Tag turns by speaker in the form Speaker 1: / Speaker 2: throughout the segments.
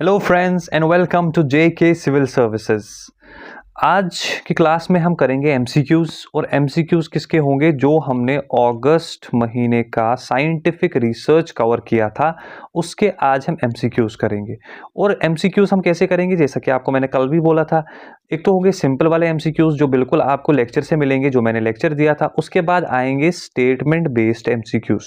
Speaker 1: Hello friends and welcome to JK civil services. आज की class में हम करेंगे एमसीक्यूज़ और एमसीक्यूज़ किसके होंगे जो हमने अगस्त महीने का साइंटिफिक रिसर्च कवर किया था उसके आज हम एमसीक्यूज़ करेंगे। और एमसीक्यूज़ हम कैसे करेंगे जैसा कि आपको मैंने कल भी बोला था, एक तो होंगे सिंपल वाले एमसीक्यूज़ जो बिल्कुल आपको लेक्चर से मिलेंगे जो मैंने लेक्चर दिया था। उसके बाद आएंगे statement based MCQs.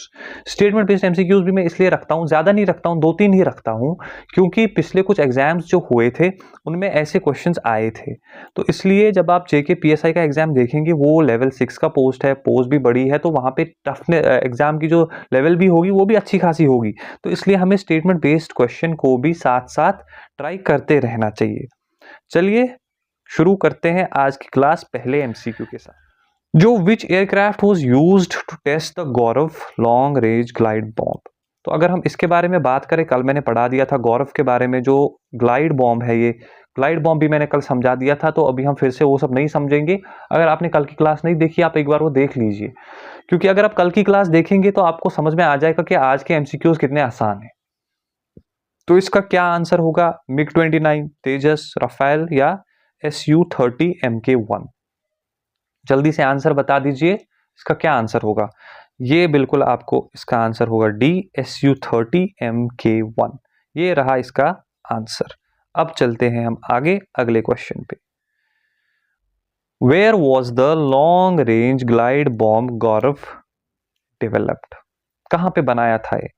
Speaker 1: Statement based MCQs भी मैं इसलिए रखता हूँ, ज़्यादा नहीं रखता हूँ, 2-3 ही रखता हूँ क्योंकि पिछले कुछ एग्जाम्स जो हुए थे उनमें ऐसे क्वेश्चंस आए थे। तो इसलिए जब आप जेके पीएसआई का एग्जाम देखेंगे वो लेवल 6 का पोस्ट है, पोस्ट भी बड़ी है, तो वहाँ पे टफ एग्जाम की जो लेवल भी होगी वो भी अच्छी खासी होगी। तो इसलिए हमें स्टेटमेंट बेस्ड क्वेश्चन को भी साथ साथ ट्राई करते रहना चाहिए। चलिए शुरू करते हैं आज की क्लास पहले एमसीक्यू के साथ। जो which aircraft was used to test the Gaurav long range glide bomb. तो अगर हम इसके बारे में बात करें, कल मैंने पढ़ा दिया था गौरव के बारे में, जो ग्लाइड बॉम्ब है, ये ग्लाइड बॉम्ब भी मैंने कल समझा दिया था, तो अभी हम फिर से वो सब नहीं समझेंगे। अगर आपने कल की क्लास नहीं देखी आप एक बार वो देख लीजिए, क्योंकि अगर आप कल की क्लास देखेंगे तो आपको समझ में आ जाएगा कि आज के एमसीक्यूज कितने आसान हैं। तो इसका क्या आंसर होगा? मिग 29, तेजस, राफेल या SU-30 MK1? जल्दी से आंसर बता दीजिए, इसका क्या आंसर होगा? ये बिल्कुल आपको इसका आंसर होगा डी, SU-30 MK1। ये रहा इसका आंसर। अब चलते हैं हम आगे अगले क्वेश्चन पे। Where was the long range glide bomb Gaurav developed? कहां पे बनाया था ये?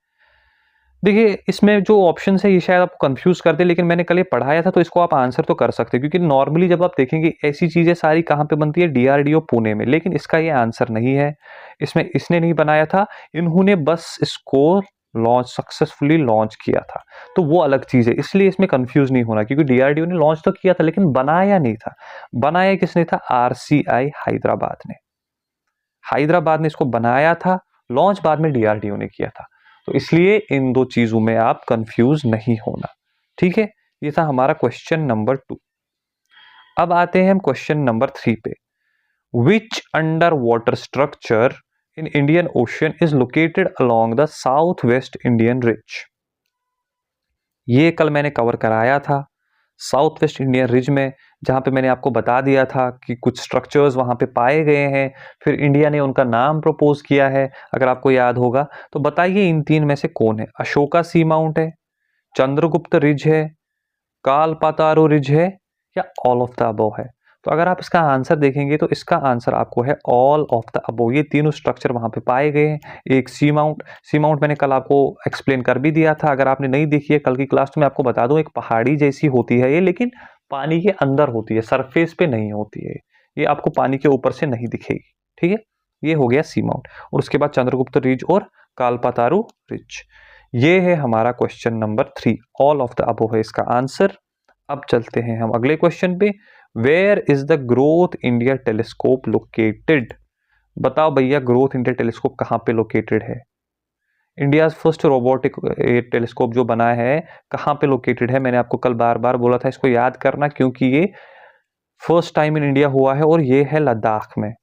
Speaker 1: देखिए इसमें जो ऑप्शन है ये शायद आपको कंफ्यूज कर दे, लेकिन मैंने कल ये पढ़ाया था तो इसको आप आंसर तो कर सकते हैं, क्योंकि नॉर्मली जब आप देखेंगे ऐसी चीजें सारी कहाँ पे बनती है, DRDO पुणे में। लेकिन इसका ये आंसर नहीं है, इसमें इसने नहीं बनाया था, इन्होंने बस इसको सक्सेसफुली लॉन्च किया था, तो वो अलग चीज है, इसलिए इसमें कंफ्यूज नहीं होना, क्योंकि DRDO ने लॉन्च तो किया था लेकिन बनाया नहीं था। बनाया किसने था? RCI हैदराबाद ने। हैदराबाद ने इसको बनाया था, लॉन्च बाद में DRDO ने किया था। तो इसलिए इन दो चीजों में आप कंफ्यूज नहीं होना, ठीक है। ये था हमारा क्वेश्चन नंबर 2। अब आते हैं हम क्वेश्चन नंबर 3 पे। Which under water structure in Indian Ocean is located along the south west Indian ridge? ये कल मैंने कवर कराया था, साउथ वेस्ट इंडियन रिज में, जहां पे मैंने आपको बता दिया था कि कुछ स्ट्रक्चर्स वहां पे पाए गए हैं, फिर इंडिया ने उनका नाम प्रपोज किया है, अगर आपको याद होगा। तो बताइए इन तीन में से कौन है? अशोका सी माउंट है, चंद्रगुप्त रिज है, कालपातारू रिज है, या ऑल ऑफ द अबव है? तो अगर आप इसका आंसर देखेंगे तो इसका आंसर आपको है ऑल ऑफ द अबव। ये तीनों स्ट्रक्चर वहां पे पाए गए हैं। एक सी माउंट, सी माउंट मैंने कल आपको एक्सप्लेन कर भी दिया था, अगर आपने नहीं देखी है कल की क्लास तो मैं आपको बता दूं, एक पहाड़ी जैसी होती है ये, लेकिन पानी के अंदर होती है, सरफेस पे नहीं होती है, ये आपको पानी के ऊपर से नहीं दिखेगी, ठीक है। ये हो गया सी माउंट। और उसके बाद चंद्रगुप्त रिज और कालपातारू रिज। ये है हमारा question number 3, all of the above है इसका आंसर। अब चलते हैं हम अगले क्वेश्चन पे। Where is the growth India telescope located? बताओ भैया, ग्रोथ इंडिया टेलीस्कोप कहाँ पे लोकेटेड है? इंडिया फर्स्ट रोबोटिक टेलीस्कोप जो बना है कहाँ पे लोकेटेड है? मैंने आपको कल बार बार बोला था इसको याद करना, क्योंकि ये फर्स्ट टाइम इन इंडिया हुआ है और ये है लद्दाख में।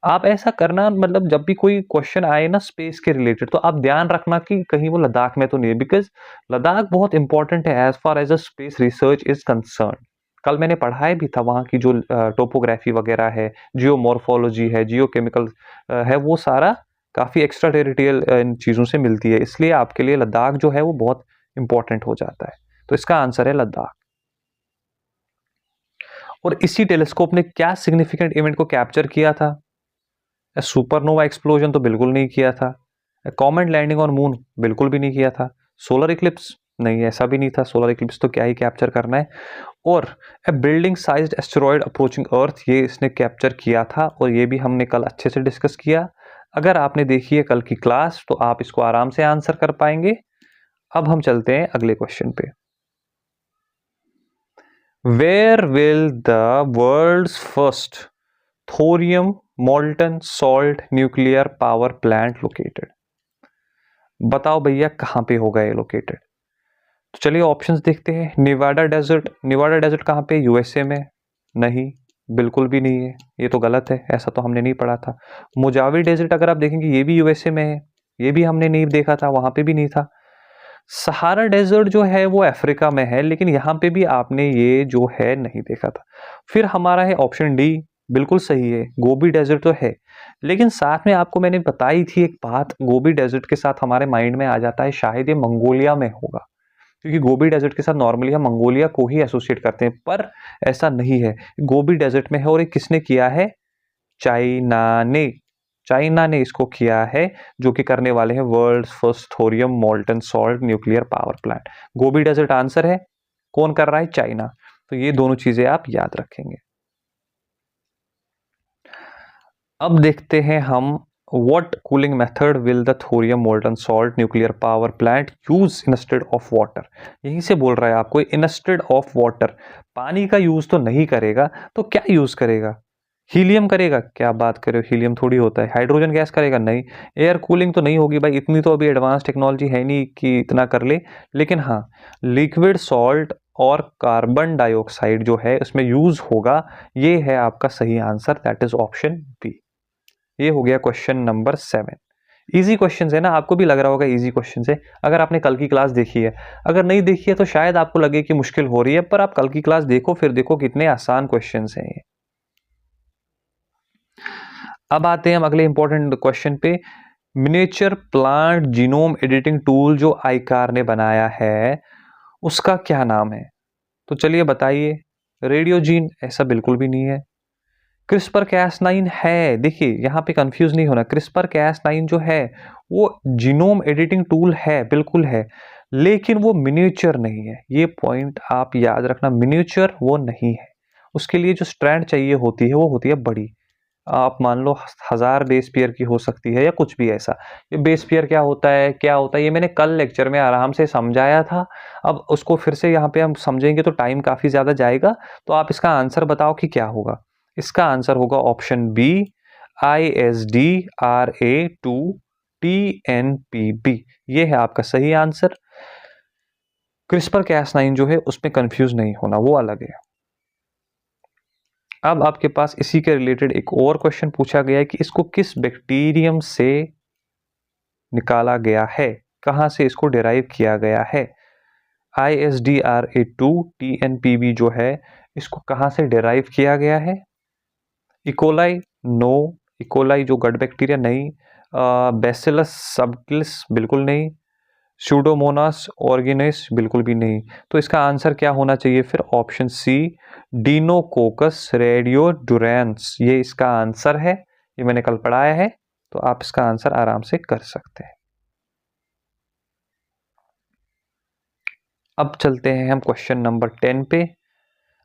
Speaker 1: आप ऐसा करना, मतलब जब भी कोई क्वेश्चन आए ना स्पेस के रिलेटेड, तो आप ध्यान रखना कि कहीं वो लद्दाख में तो नहीं है, बिकॉज लद्दाख बहुत इंपॉर्टेंट है as far as a space research is concern. कल मैंने पढ़ाया भी था वहाँ की जो टोपोग्राफी वगैरह है, जियोमॉर्फोलॉजी है, जियोकेमिकल है, वो सारा काफ़ी एक्स्ट्रा टेरिटोरियल इन चीज़ों से मिलती है, इसलिए आपके लिए लद्दाख जो है वो बहुत इंपॉर्टेंट हो जाता है। तो इसका आंसर है लद्दाख। और इसी टेलीस्कोप ने क्या सिग्निफिकेंट इवेंट को कैप्चर किया था? सुपरनोवा एक्सप्लोजन तो बिल्कुल नहीं किया था, कॉमेट लैंडिंग ऑन मून बिल्कुल भी नहीं किया था, सोलर इक्लिप्स नहीं, ऐसा भी नहीं था, सोलर इक्लिप्स तो क्या ही कैप्चर करना है। और ए बिल्डिंग साइज्ड एस्टेरॉयड अप्रोचिंग अर्थ, ये इसने कैप्चर किया था, और ये भी हमने कल अच्छे से डिस्कस किया। अगर आपने देखी है कल की क्लास तो आप इसको आराम से आंसर कर पाएंगे। अब हम चलते हैं अगले क्वेश्चन पे। Where will the world's first thorium molten salt nuclear power plant located? बताओ भैया कहाँ पे होगा ये लोकेटेड? तो चलिए ऑप्शंस देखते हैं। निवाडा डेजर्ट, निवाडा डेजर्ट कहाँ पे? USA में? नहीं, बिल्कुल भी नहीं है, ये तो गलत है, ऐसा तो हमने नहीं पढ़ा था। मोजावे डेजर्ट अगर आप देखेंगे ये भी USA में है, ये भी हमने नहीं देखा था, वहां पे भी नहीं था। सहारा डेजर्ट जो है वो अफ्रीका में है, लेकिन यहाँ पे भी आपने ये जो है नहीं देखा था। फिर हमारा है ऑप्शन डी, बिल्कुल सही है, गोबी डेजर्ट तो है। लेकिन साथ में आपको मैंने बताई थी एक बात, गोबी डेजर्ट के साथ हमारे माइंड में आ जाता है शायद ये मंगोलिया में होगा, क्योंकि गोबी डेजर्ट के साथ नॉर्मली हम मंगोलिया को ही एसोसिएट करते हैं, पर ऐसा नहीं है, गोबी डेजर्ट में है। और ये किसने किया है? चाइना ने इसको किया है, जो कि करने वाले हैं world first thorium molten salt nuclear power plant. Gobi desert answer है, कौन कर रहा है? चाइना। तो ये दोनों चीजें आप याद रखेंगे। अब देखते हैं हम, what cooling method will the thorium molten salt nuclear power plant use instead of water? यहीं से बोल रहा है आपको, instead of water, पानी का यूज तो नहीं करेगा, तो क्या यूज करेगा? हीलियम करेगा? क्या बात करे, हीलियम थोड़ी होता है। हाइड्रोजन गैस करेगा? नहीं। एयर कूलिंग तो नहीं होगी भाई, इतनी तो अभी एडवांस टेक्नोलॉजी है नहीं कि इतना कर ले। लेकिन हाँ, लिक्विड सॉल्ट और कार्बन डाइऑक्साइड जो है उसमें यूज होगा। ये है आपका सही answer, that is option B. ये हो गया क्वेश्चन नंबर 7। इजी क्वेश्चन है ना, आपको भी लग रहा होगा इजी क्वेश्चन है अगर आपने कल की क्लास देखी है। अगर नहीं देखी है तो शायद आपको लगे कि मुश्किल हो रही है, पर आप कल की क्लास देखो, फिर देखो कितने आसान क्वेश्चन हैं ये। अब आते हैं हम अगले इंपॉर्टेंट क्वेश्चन पे। Miniature plant genome editing tool जो आईकार ने बनाया है उसका क्या नाम है? तो चलिए बताइए। रेडियोजीन? ऐसा बिल्कुल भी नहीं है। क्रिस्पर कैस9 है, देखिए यहाँ पे कंफ्यूज नहीं होना, क्रिस्पर कैस9 जो है वो जीनोम एडिटिंग टूल है, बिल्कुल है, लेकिन वो मिनिएचर नहीं है। ये पॉइंट आप याद रखना, मिनिएचर वो नहीं है। उसके लिए जो स्ट्रैंड चाहिए होती है वो होती है बड़ी। आप मान लो 1000 बेस पेयर की हो सकती है या कुछ भी ऐसा। ये बेस पेयर क्या होता है, क्या होता है, ये मैंने कल लेक्चर में आराम से समझाया था। अब उसको फिर से यहाँ पे हम समझेंगे तो टाइम काफी ज्यादा जाएगा। तो आप इसका आंसर बताओ कि क्या होगा। इसका आंसर होगा ऑप्शन बी, ISDRA2TNPB। ये है आपका सही आंसर। क्रिस्पर कैस9 जो है उसमें कंफ्यूज नहीं होना, वो अलग है। अब आपके पास इसी के रिलेटेड एक और क्वेश्चन पूछा गया है कि इसको किस बैक्टीरियम से निकाला गया है, कहां से इसको डिराइव किया गया है। ISDRA2TNPB जो है इसको कहां से डिराइव किया गया है? इकोलाई? नो। इकोलाई जो गट बैक्टीरिया नहीं। Bacillus subtilis? बिल्कुल नहीं। स्यूडोमोनास ऑर्गेनिस? बिल्कुल भी नहीं। तो इसका आंसर क्या होना चाहिए फिर? ऑप्शन सी, डीनोकोकस रेडियोडुरेंस, ये इसका आंसर है। ये मैंने कल पढ़ाया है, तो आप इसका आंसर आराम से कर सकते हैं। अब चलते हैं हम क्वेश्चन नंबर 10 पे।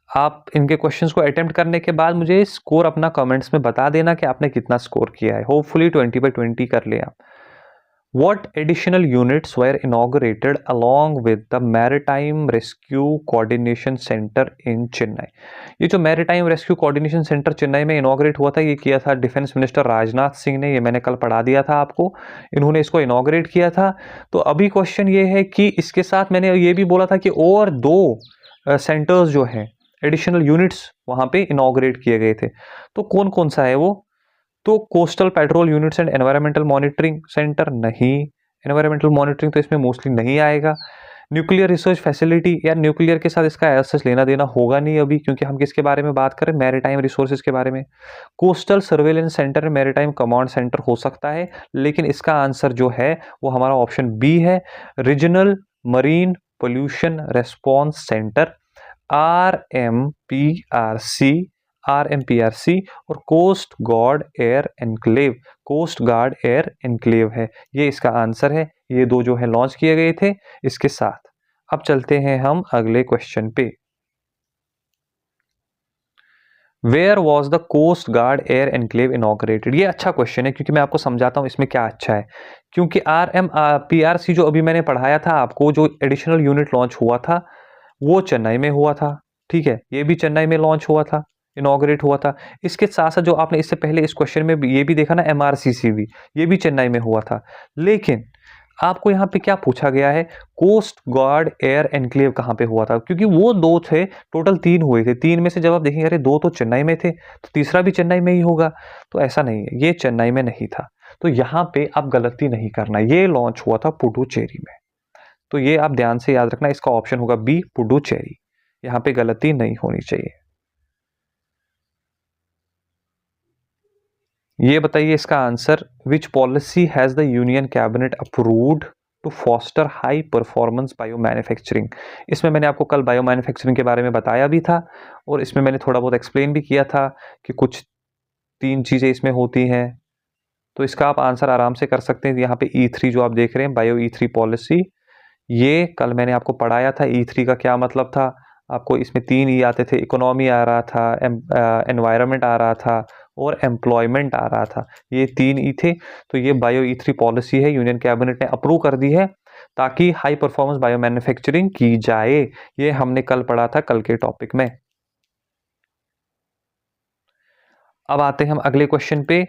Speaker 1: आप इनके क्वेश्चंस को अटेम्प्ट करने के बाद मुझे स्कोर अपना कमेंट्स में बता देना कि आपने कितना स्कोर किया है। होपफुली 20/20 कर ले आप। What additional units were inaugurated along with the Maritime Rescue Coordination Center in Chennai? ये जो Maritime Rescue Coordination Center Chennai में इनॉग्रेट हुआ था, ये किया था डिफेंस मिनिस्टर राजनाथ सिंह ने। ये मैंने कल पढ़ा दिया था आपको, इन्होंने इसको इनॉग्रेट किया था। तो अभी क्वेश्चन ये है कि इसके साथ मैंने ये भी बोला था कि और 2 सेंटर्स जो हैं, एडिशनल यूनिट्स वहां पे इनॉग्रेट किए गए थे। तो कौन कौन सा है वो? तो coastal petrol units and environmental monitoring centre नहीं, एनवायरमेंटल मॉनिटरिंग तो इसमें मोस्टली नहीं आएगा। न्यूक्लियर रिसर्च फैसिलिटी, या न्यूक्लियर के साथ इसका ऐसा लेना देना होगा नहीं अभी, क्योंकि हम किसके बारे में बात करें? मैरीटाइम रिसोर्सेज के बारे में। Coastal surveillance centre, maritime command centre हो सकता है, लेकिन इसका आंसर जो है वो हमारा ऑप्शन बी है, regional marine pollution response centre, RMPRC और coast guard air enclave. Coast guard air enclave है, ये इसका आंसर है। ये 2 जो है लॉन्च किए गए थे इसके साथ। अब चलते हैं हम अगले क्वेश्चन पे। Where was the coast guard air enclave inaugurated? ये अच्छा क्वेश्चन है, क्योंकि मैं आपको समझाता हूं इसमें क्या अच्छा है। क्योंकि RMPRC जो अभी मैंने पढ़ाया था आपको, जो एडिशनल यूनिट लॉन्च हुआ था वो चेन्नई में हुआ था, ठीक है। ये भी चेन्नई में लॉन्च हुआ था, इनॉग्रेट हुआ था। इसके साथ साथ जो आपने इससे पहले इस क्वेश्चन में ये भी देखा ना, MRCCB, ये भी चेन्नई में हुआ था। लेकिन आपको यहाँ पे क्या पूछा गया है? कोस्ट गार्ड एयर एनक्लेव कहाँ पे हुआ था? क्योंकि वो 2 थे, टोटल 3 हुए थे। 3 में से जब आप देखेंगे अरे 2 तो चेन्नई में थे, तो तीसरा भी चेन्नई में ही होगा। तो ऐसा नहीं है, ये चेन्नई में नहीं था। तो यहाँ पे आप गलती नहीं करना, ये लॉन्च हुआ था पुडुचेरी में। तो ये आप ध्यान से याद रखना, इसका ऑप्शन होगा बी, पुडुचेरी। यहां पे गलती नहीं होनी चाहिए। ये बताइए इसका answer, which policy has the union cabinet approved to foster high performance biomanufacturing. इसमें मैंने आपको कल बायो मैन्युफैक्चरिंग के बारे में बताया भी था और इसमें मैंने थोड़ा बहुत एक्सप्लेन भी किया था कि कुछ 3 चीज़ें इसमें होती हैं। तो इसका आप आंसर आराम से कर सकते हैं। यहाँ पे E3 जो आप देख रहे हैं, बायो E3 पॉलिसी, ये कल मैंने आपको पढ़ाया था। E3 का क्या मतलब था, आपको इसमें 3 ई आते थे, इकोनॉमी आ रहा था, एनवायरनमेंट आ रहा था और एम्प्लॉयमेंट आ रहा था। ये 3 ई थे। तो ये बायो E3 पॉलिसी है, यूनियन कैबिनेट ने अप्रूव कर दी है ताकि हाई परफॉर्मेंस बायो मैन्युफैक्चरिंग की जाए। ये हमने कल पढ़ा था, कल के टॉपिक में। अब आते हैं हम अगले क्वेश्चन पे।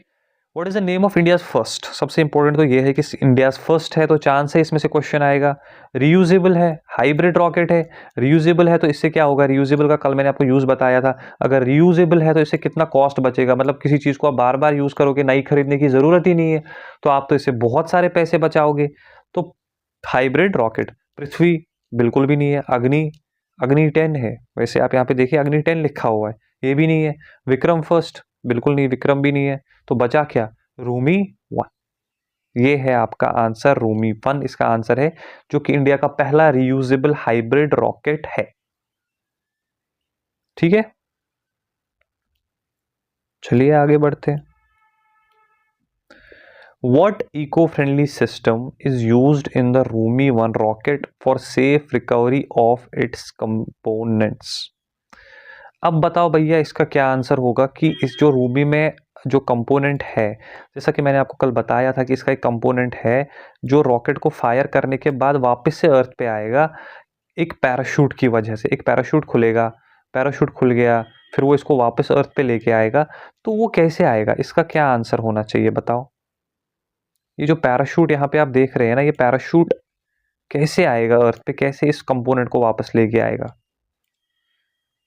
Speaker 1: What is the name of India's first. सबसे इंपॉर्टेंट तो ये है कि इंडियाज फर्स्ट है तो चांस है इसमें से क्वेश्चन आएगा। रियूजेबल है, हाइब्रिड रॉकेट है। रियूजेबल है तो इससे क्या होगा, रियूजेबल का कल मैंने आपको यूज बताया था। अगर रियूजेबल है तो इससे कितना कॉस्ट बचेगा, मतलब किसी चीज को आप बार बार यूज करोगे, नई खरीदने की जरूरत ही नहीं है, तो आप तो इससे बहुत सारे पैसे बचाओगे। तो हाइब्रिड रॉकेट। पृथ्वी बिल्कुल भी नहीं है। अग्नि, अग्नि 10 है, वैसे आप यहाँ पे देखिए अग्नि 10 लिखा हुआ है, ये भी नहीं है। विक्रम फर्स्ट, बिल्कुल नहीं, विक्रम भी नहीं है। तो बचा क्या, रूमी 1। ये है आपका आंसर, रूमी 1 इसका आंसर है, जो कि इंडिया का पहला रियूजेबल हाइब्रिड रॉकेट है। ठीक है, चलिए आगे बढ़ते हैं। What eco-friendly system is used in the Rumi 1 rocket for safe recovery of its components? अब बताओ भैया इसका क्या आंसर होगा कि इस जो रूबी में जो कंपोनेंट है, जैसा कि मैंने आपको कल बताया था कि इसका एक कंपोनेंट है जो रॉकेट को फायर करने के बाद वापस से अर्थ पे आएगा एक पैराशूट की वजह से। एक पैराशूट खुलेगा, पैराशूट खुल गया, फिर वो इसको वापस अर्थ पे लेके आएगा। तो वो कैसे आएगा, इसका क्या आंसर होना चाहिए बताओ। ये जो पैराशूट यहाँ पे आप देख रहे हैं ना, ये पैराशूट कैसे आएगा अर्थ पे, कैसे इस कंपोनेंट को वापस लेके आएगा।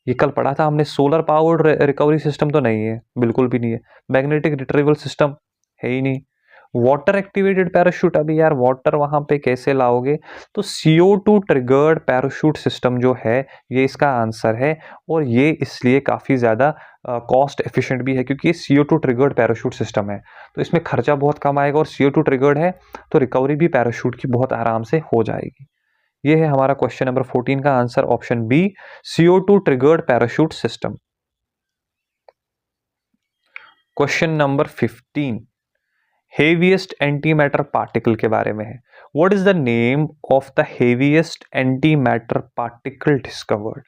Speaker 1: ये कल पढ़ा था हमने। सोलर पावर्ड रिकवरी सिस्टम तो नहीं है, बिल्कुल भी नहीं है। मैग्नेटिक रिट्रीवल सिस्टम है ही नहीं। वाटर एक्टिवेटेड पैराशूट, अभी यार वाटर वहां पे कैसे लाओगे। तो CO2 ट्रिगर्ड पैराशूट सिस्टम जो है, ये इसका आंसर है। और ये इसलिए काफी ज्यादा कॉस्ट एफिशिएंट भी है क्योंकि ये CO2 ट्रिगर्ड पैराशूट सिस्टम है, तो इसमें खर्चा बहुत कम आएगा। और CO2 ट्रिगर्ड है तो रिकवरी भी पैराशूट की बहुत आराम से हो जाएगी। ये है हमारा क्वेश्चन नंबर 14 का answer, option B, CO2 triggered parachute system. Question number 15 heaviest antimatter particle के बारे में है। What is the name of the heaviest antimatter particle discovered.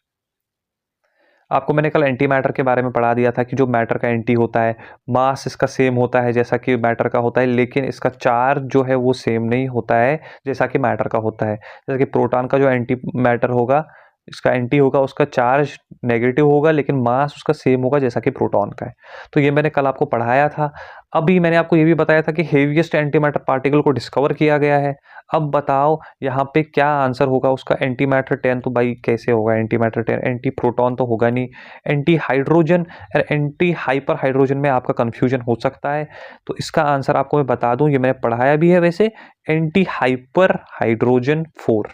Speaker 1: आपको मैंने कल एंटी मैटर के बारे में पढ़ा दिया था कि जो मैटर का एंटी होता है, मास इसका सेम होता है जैसा कि मैटर का होता है, लेकिन इसका चार्ज जो है वो सेम नहीं होता है जैसा कि मैटर का होता है। जैसे कि प्रोटॉन का जो एंटी मैटर होगा, इसका एंटी होगा, उसका चार्ज नेगेटिव होगा लेकिन मास उसका सेम होगा जैसा कि प्रोटॉन का है। तो ये मैंने कल आपको पढ़ाया था। अभी मैंने आपको ये भी बताया था कि हेवीएस्ट एंटी मैटर पार्टिकल को डिस्कवर किया गया है। अब बताओ यहाँ पे क्या आंसर होगा उसका। एंटी मैटर 10 तो भाई कैसे होगा एंटी मैटर 10, एंटी प्रोटॉन तो होगा नहीं। एंटी हाइड्रोजन और एंटी हाइपर हाइड्रोजन में आपका कंफ्यूजन हो सकता है, तो इसका आंसर आपको मैं बता दूं, ये मैंने पढ़ाया भी है वैसे, anti hyper hydrogen 4।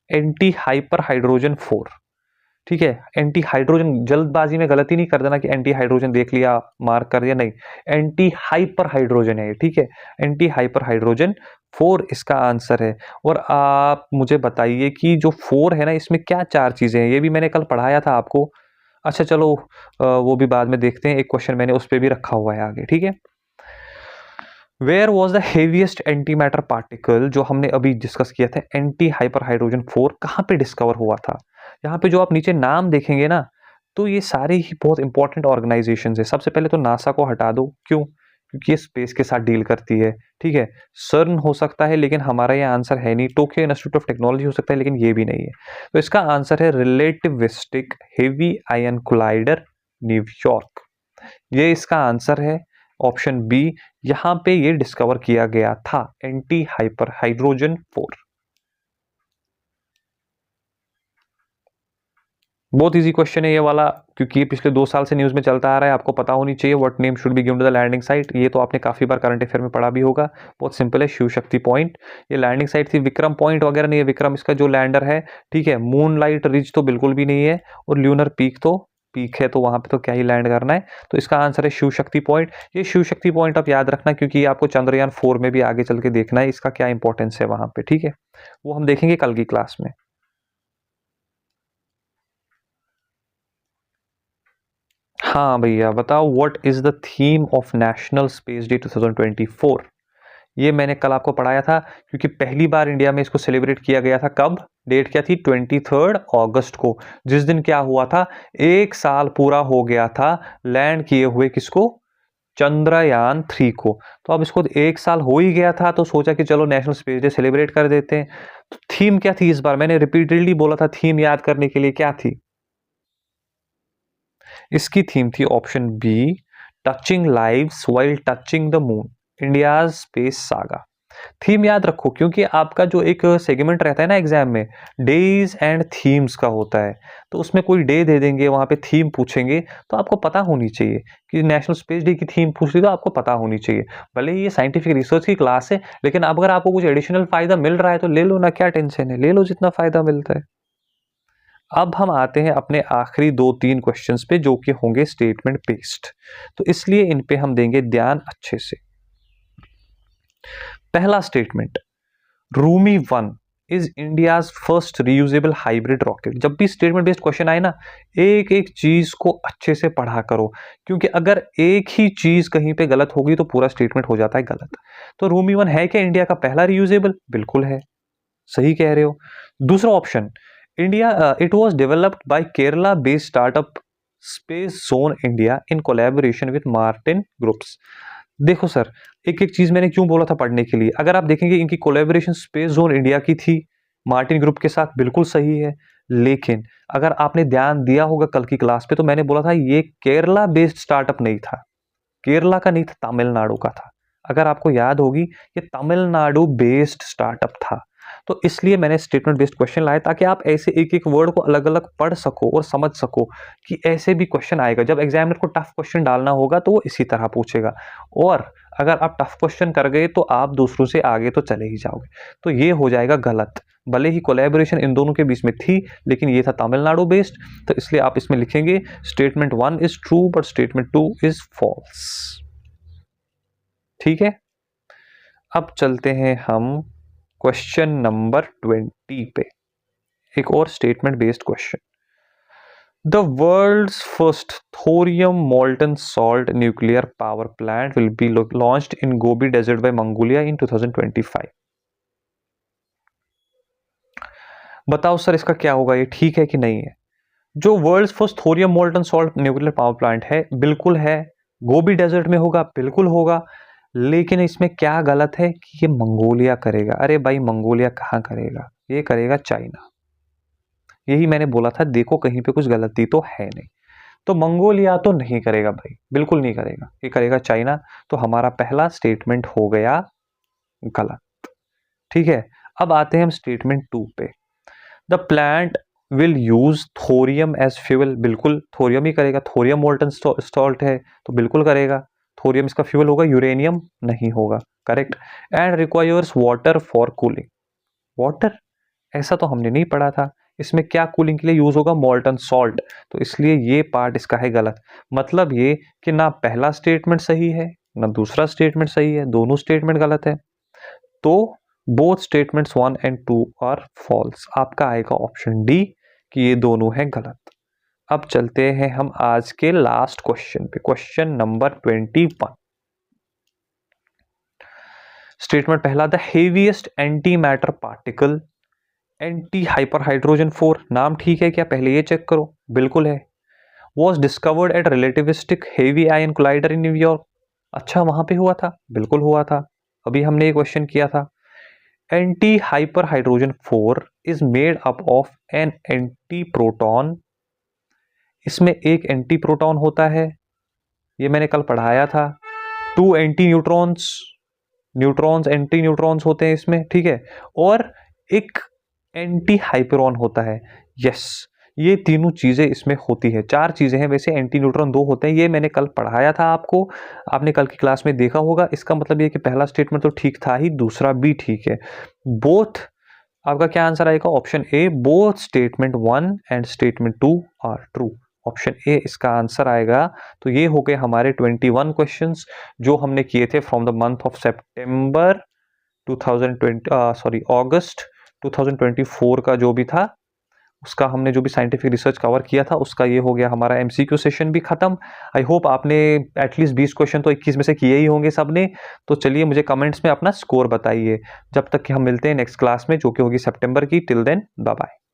Speaker 1: Anti hyper hydrogen 4, ठीक है। एंटी हाइड्रोजन, जल्दबाजी में गलती नहीं कर देना कि एंटी हाइड्रोजन देख लिया मार्क कर दिया, नहीं, एंटी हाइपर हाइड्रोजन है, ठीक है। एंटी हाइपर हाइड्रोजन 4 इसका आंसर है। और आप मुझे बताइए कि जो 4 है ना, इसमें क्या 4 चीजें हैं, ये भी मैंने कल पढ़ाया था आपको। अच्छा चलो वो भी बाद में देखते हैं, एक क्वेश्चन मैंने उस पर भी रखा हुआ है आगे, ठीक है। Where was the heaviest antimatter particle, जो हमने अभी डिस्कस किया था, एंटी हाइपर हाइड्रोजन 4 कहाँ पे डिस्कवर हुआ था। यहाँ पे जो आप नीचे नाम देखेंगे ना, तो ये सारे ही बहुत इंपॉर्टेंट ऑर्गेनाइजेशन है। सबसे पहले तो नासा को हटा दो, क्यों, क्योंकि ये स्पेस के साथ डील करती है, ठीक है। सर्न हो सकता है लेकिन हमारा ये आंसर है नहीं। टोक्यो इंस्टीट्यूट ऑफ टेक्नोलॉजी हो सकता है लेकिन ये भी नहीं है। तो इसका आंसर है relativistic heavy ion collider, New York. ये इसका आंसर है, ऑप्शन बी। यहां पे ये डिस्कवर किया गया था, एंटी हाइपर हाइड्रोजन 4। बहुत इजी क्वेश्चन है ये वाला, क्योंकि ये पिछले 2 साल से न्यूज़ में चलता आ रहा है, आपको पता होनी चाहिए। What name should be given to the landing site, ये तो आपने काफ़ी बार करंट अफेयर में पढ़ा भी होगा। बहुत सिंपल है, शिव शक्ति पॉइंट। ये लैंडिंग साइट थी, विक्रम पॉइंट वगैरह नहीं है, विक्रम इसका जो लैंडर है, ठीक है। मून लाइट रिज तो बिल्कुल भी नहीं है, और ल्यूनर पीक तो पीक है, तो वहां पे तो क्या ही लैंड करना है। तो इसका आंसर है शिव शक्ति पॉइंट। ये शिव शक्ति पॉइंट आप याद रखना, क्योंकि आपको चंद्रयान 4 में भी आगे चल के देखना है इसका क्या इंपॉर्टेंस है वहां पे, ठीक है। वो हम देखेंगे कल की क्लास में। हाँ भैया बताओ, what is the theme of national space day 2024? ये मैंने कल आपको पढ़ाया था, क्योंकि पहली बार इंडिया में इसको सेलिब्रेट किया गया था। कब? डेट क्या थी? 23 अगस्त को, जिस दिन क्या हुआ था, 1 साल पूरा हो गया था लैंड किए हुए, किसको? चंद्रयान 3 को। तो अब इसको 1 साल हो ही गया था, तो सोचा कि चलो नेशनल स्पेस डे सेलिब्रेट कर देते हैं। तो थीम क्या थी इस बार? मैंने रिपीटेडली बोला था थीम याद करने के लिए, क्या थी इसकी थीम? थी option B, touching lives while touching the moon, India's space saga. Theme याद रखो, क्योंकि आपका जो एक सेगमेंट रहता है ना एग्जाम में, डेज एंड थीम्स का होता है, तो उसमें कोई डे दे देंगे, वहां पे थीम पूछेंगे, तो आपको पता होनी चाहिए कि नेशनल स्पेस डे की थीम पूछ ली, तो आपको पता होनी चाहिए। भले ही ये साइंटिफिक रिसर्च की क्लास है, लेकिन अगर आपको कुछ एडिशनल फायदा मिल रहा है तो ले लो ना, क्या टेंशन है, ले लो जितना फायदा मिलता है। अब हम आते हैं अपने आखिरी 2-3 क्वेश्चंस पे, जो कि होंगे स्टेटमेंट बेस्ड, तो इसलिए इन पे हम देंगे ध्यान अच्छे से। पहला statement, Rumi 1 is India's first reusable hybrid rocket. जब भी स्टेटमेंट बेस्ड क्वेश्चन आए ना, एक एक चीज को अच्छे से पढ़ा करो, क्योंकि अगर एक ही चीज कहीं पे गलत होगी तो पूरा स्टेटमेंट हो जाता है गलत। तो रूमी 1 है क्या इंडिया का पहला रीयूजेबल? बिल्कुल है, सही कह रहे हो। दूसरा option, India it was developed by Kerala based startup space zone India in collaboration with Martin groups. देखो सर, एक एक चीज मैंने क्यों बोला था पढ़ने के लिए। अगर आप देखेंगे इनकी कोलैबोरेशन स्पेस जोन इंडिया की थी मार्टिन ग्रुप के साथ, बिल्कुल सही है। लेकिन अगर आपने ध्यान दिया होगा कल की क्लास पे, तो मैंने बोला था ये केरला बेस्ड स्टार्टअप नहीं था, केरला का नहीं था, तमिलनाडु का था। अगर आपको याद होगी, ये तमिलनाडु बेस्ड स्टार्टअप था। तो इसलिए मैंने स्टेटमेंट बेस्ड क्वेश्चन लाए, ताकि आप ऐसे एक एक वर्ड को अलग अलग पढ़ सको और समझ सको कि ऐसे भी क्वेश्चन आएगा। जब एग्जामिनर को टफ क्वेश्चन डालना होगा तो वो इसी तरह पूछेगा, और अगर आप टफ क्वेश्चन कर गए तो आप दूसरों से आगे तो चले ही जाओगे, तो ये हो जाएगा गलत। भले ही कोलैबोरेशन इन दोनों के बीच में थी, लेकिन ये था तमिलनाडु बेस्ड, तो इसलिए आप इसमें लिखेंगे statement 1 is true but statement 2 is false. ठीक है, अब चलते हैं हम क्वेश्चन नंबर 20 पे, एक और statement based question. The world's first thorium molten salt nuclear power plant will be launched in Gobi desert by Mongolia in 2025। बताओ सर इसका क्या होगा, ये ठीक है कि नहीं है? जो world's first thorium molten salt nuclear power plant है, बिल्कुल है। गोबी डेजर्ट में होगा, बिल्कुल होगा। लेकिन इसमें क्या गलत है कि ये मंगोलिया करेगा। अरे भाई, मंगोलिया कहाँ करेगा, ये करेगा चाइना। यही मैंने बोला था, देखो कहीं पे कुछ गलती तो है नहीं। तो मंगोलिया तो नहीं करेगा भाई, बिल्कुल नहीं करेगा, ये करेगा चाइना। तो हमारा पहला स्टेटमेंट हो गया गलत। ठीक है, अब आते हैं हम स्टेटमेंट 2 पे। The plant will use thorium as fuel, बिल्कुल थोरियम ही करेगा, थोरियम मोल्टन सॉल्ट है तो बिल्कुल करेगा। थोरियम इसका फ्यूल होगा, यूरेनियम नहीं होगा। Correct. And requires water for cooling, water ऐसा तो हमने नहीं पढ़ा था। इसमें क्या कूलिंग के लिए यूज होगा? Molten salt. तो इसलिए ये पार्ट इसका है गलत। मतलब ये कि ना पहला स्टेटमेंट सही है ना दूसरा स्टेटमेंट सही है, दोनों स्टेटमेंट गलत है। तो both statements 1 and 2 are false. आपका आएगा ऑप्शन डी कि ये दोनों है गलत। अब चलते हैं हम आज के लास्ट क्वेश्चन पे, क्वेश्चन नंबर 21। स्टेटमेंट पहला, the heaviest antimatter particle anti hyper hydrogen 4, नाम ठीक है क्या, पहले ये चेक करो। बिल्कुल है। Was discovered at relativistic heavy ion collider in New York, अच्छा वहां पे हुआ था, बिल्कुल हुआ था। अभी हमने ये क्वेश्चन किया था। Anti hyper hydrogen 4 is made up of an anti proton, इसमें एक एंटी प्रोटॉन होता है, ये मैंने कल पढ़ाया था। 2 anti neutrons, neutrons anti neutrons होते हैं इसमें, ठीक है। और एक एंटी हाइपरॉन होता है। यस, ये तीनों चीज़ें इसमें होती है। 4 चीज़ें हैं वैसे, एंटी न्यूट्रॉन 2 होते हैं, ये मैंने कल पढ़ाया था आपको, आपने कल की क्लास में देखा होगा। इसका मतलब ये कि पहला स्टेटमेंट तो ठीक था ही, दूसरा भी ठीक है। बोथ, आपका क्या आंसर आएगा? Option A, both statement 1 and statement 2 are true. Option A इसका आंसर आएगा। तो ये हो गए हमारे 21 क्वेश्चंस जो हमने किए थे फ्रॉम द मंथ ऑफ सितंबर अगस्त 2024 का जो भी था, उसका हमने जो भी साइंटिफिक रिसर्च कवर किया था उसका ये हो गया हमारा एमसीक्यू सेशन भी खत्म। आई होप आपने एटलीस्ट 20 क्वेश्चन तो 21 में से किए ही होंगे सबने। तो चलिए मुझे कमेंट्स में अपना स्कोर बताइए। जब तक कि हम मिलते हैं नेक्स्ट क्लास में जो कि होगी सितंबर की। Till then bye bye.